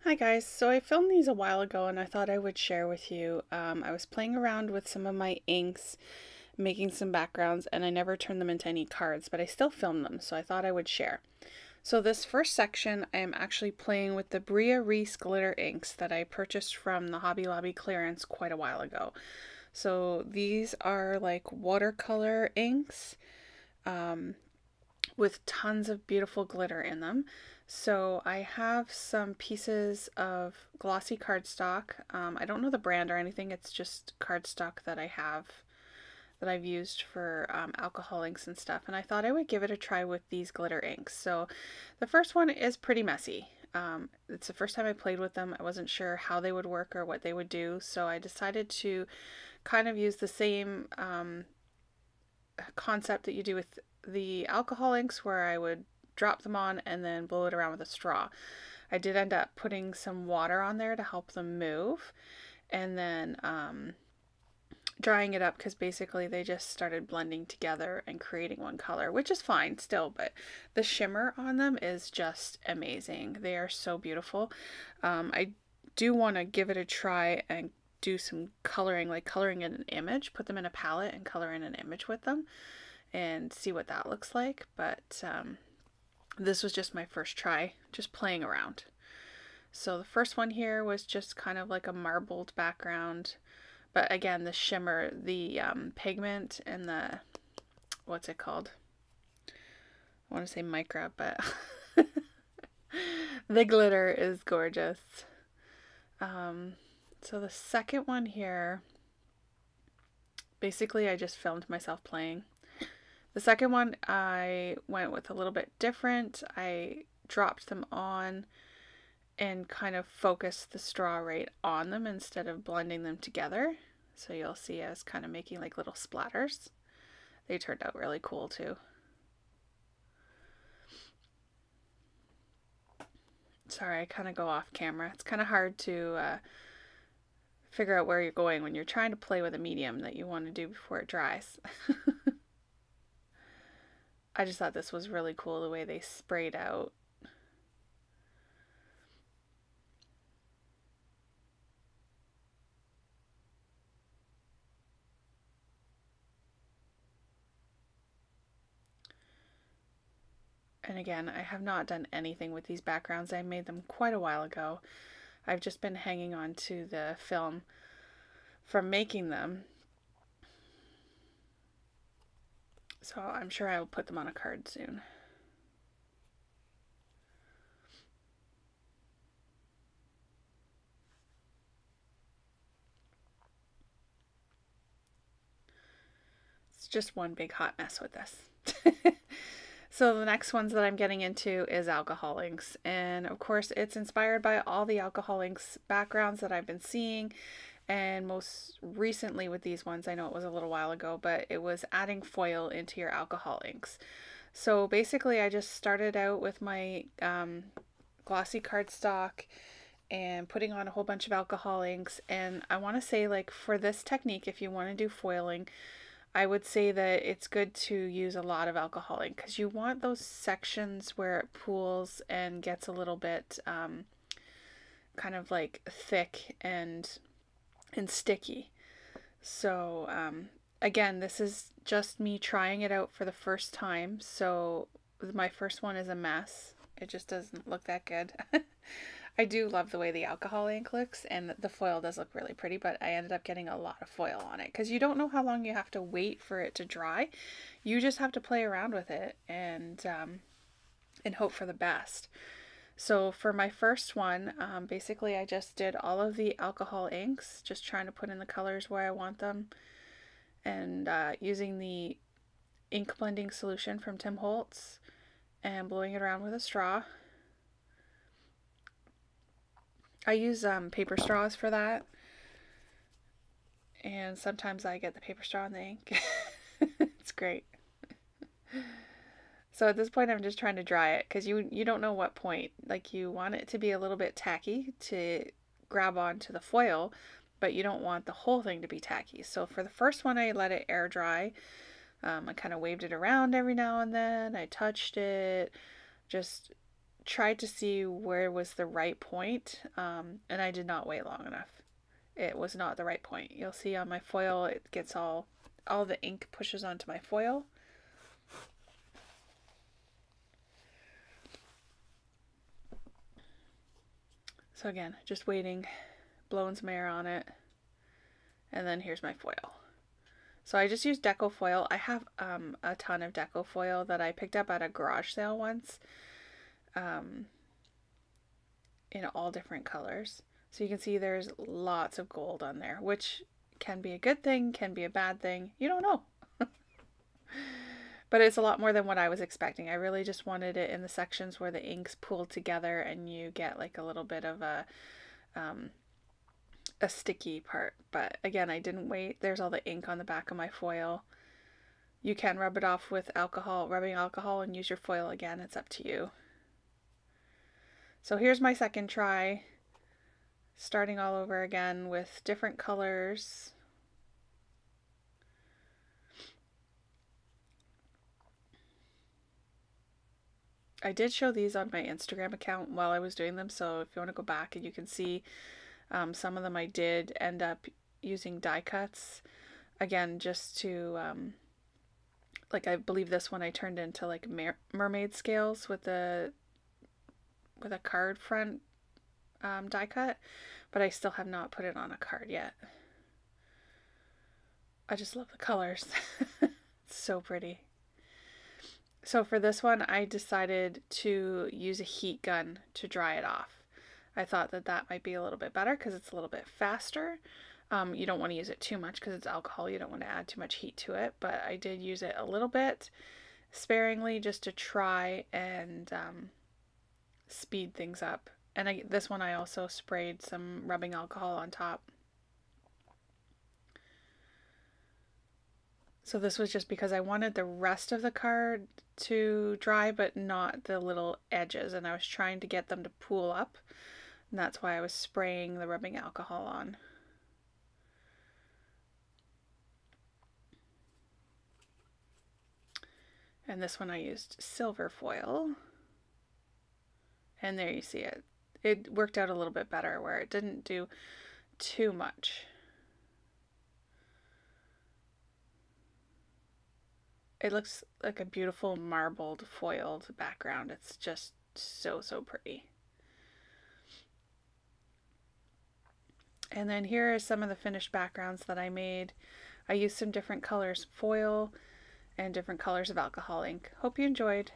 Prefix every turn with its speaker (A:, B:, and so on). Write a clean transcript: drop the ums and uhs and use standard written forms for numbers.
A: Hi guys, so I filmed these a while ago and I thought I would share with you. I was playing around with some of my inks, making some backgrounds, and I never turned them into any cards, but I still filmed them, so I thought I would share. So this first section, I am actually playing with the Brea Reese glitter inks that I purchased from the Hobby Lobby clearance quite a while ago. So these are like watercolor inks. With tons of beautiful glitter in them. So I have some pieces of glossy cardstock. I don't know the brand or anything. It's just cardstock that I have that I've used for alcohol inks and stuff. And I thought I would give it a try with these glitter inks. So the first one is pretty messy. It's the first time I played with them. I wasn't sure how they would work or what they would do. So I decided to kind of use the same concept that you do with the alcohol inks, where I would drop them on and then blow it around with a straw. I did end up putting some water on there to help them move, and then drying it up, because basically they just started blending together and creating one color, which is fine still, but the shimmer on them is just amazing. They are so beautiful. I do want to give it a try and do some coloring, like coloring in an image, put them in a palette and color in an image with them and see what that looks like. But this was just my first try, just playing around. So the first one here was just kind of like a marbled background. But again, the shimmer, the pigment, and the, what's it called? I want to say mica, but the glitter is gorgeous. So the second one here, basically I just filmed myself playing. The second one I went with a little bit different. I dropped them on and kind of focused the straw right on them instead of blending them together. So you'll see I was kind of making like little splatters. They turned out really cool too. Sorry, I kind of go off camera. It's kind of hard to figure out where you're going when you're trying to play with a medium that you want to do before it dries. I just thought this was really cool the way they sprayed out. And again, I have not done anything with these backgrounds. I made them quite a while ago. I've just been hanging on to the film from making them. So I'm sure I will put them on a card soon. It's just one big hot mess with this. So the next ones that I'm getting into is alcohol inks. And of course it's inspired by all the alcohol inks backgrounds that I've been seeing. And most recently with these ones, I know it was a little while ago, but it was adding foil into your alcohol inks. So basically I just started out with my glossy cardstock and putting on a whole bunch of alcohol inks. And I want to say, like, for this technique, if you want to do foiling, I would say that it's good to use a lot of alcohol ink, because you want those sections where it pools and gets a little bit kind of like thick and sticky. So again, this is just me trying it out for the first time. So my first one is a mess. It just doesn't look that good. I do love the way the alcohol ink looks, and the foil does look really pretty, but I ended up getting a lot of foil on it because you don't know how long you have to wait for it to dry. You just have to play around with it and hope for the best. So for my first one, basically I just did all of the alcohol inks, just trying to put in the colors where I want them, and using the ink blending solution from Tim Holtz and blowing it around with a straw. I use paper straws for that, and sometimes I get the paper straw in the ink. It's great. So at this point I'm just trying to dry it, because you don't know what point. Like, you want it to be a little bit tacky to grab onto the foil, but you don't want the whole thing to be tacky. So for the first one I let it air dry. I kind of waved it around every now and then. I touched it, just tried to see where was the right point, and I did not wait long enough. It was not the right point. You'll see on my foil, it gets all the ink pushes onto my foil. So again, just waiting, blowing some air on it, and then here's my foil. So I just used deco foil. I have a ton of deco foil that I picked up at a garage sale once, in all different colors. So you can see there's lots of gold on there, which can be a good thing, can be a bad thing. You don't know. But it's a lot more than what I was expecting. I really just wanted it in the sections where the inks pool together and you get like a little bit of a sticky part. But again, I didn't wait. There's all the ink on the back of my foil. You can rub it off with alcohol, rubbing alcohol, and use your foil again. It's up to you. So here's my second try, starting all over again with different colors. I did show these on my Instagram account while I was doing them, so if you want to go back and you can see some of them, I did end up using die cuts. Again, just to, like I believe this one I turned into like mermaid scales with a card front die cut, but I still have not put it on a card yet. I just love the colors. It's so pretty. So for this one, I decided to use a heat gun to dry it off. I thought that that might be a little bit better because it's a little bit faster. You don't want to use it too much because it's alcohol. You don't want to add too much heat to it, but I did use it a little bit sparingly just to try and speed things up. And this one I also sprayed some rubbing alcohol on top. So this was just because I wanted the rest of the card to dry, but not the little edges, and I was trying to get them to pool up, and that's why I was spraying the rubbing alcohol on. And this one I used silver foil, and there you see it. It worked out a little bit better where it didn't do too much. It looks like a beautiful marbled foiled background. It's just so, so pretty. And then here are some of the finished backgrounds that I made. I used some different colors foil and different colors of alcohol ink. Hope you enjoyed.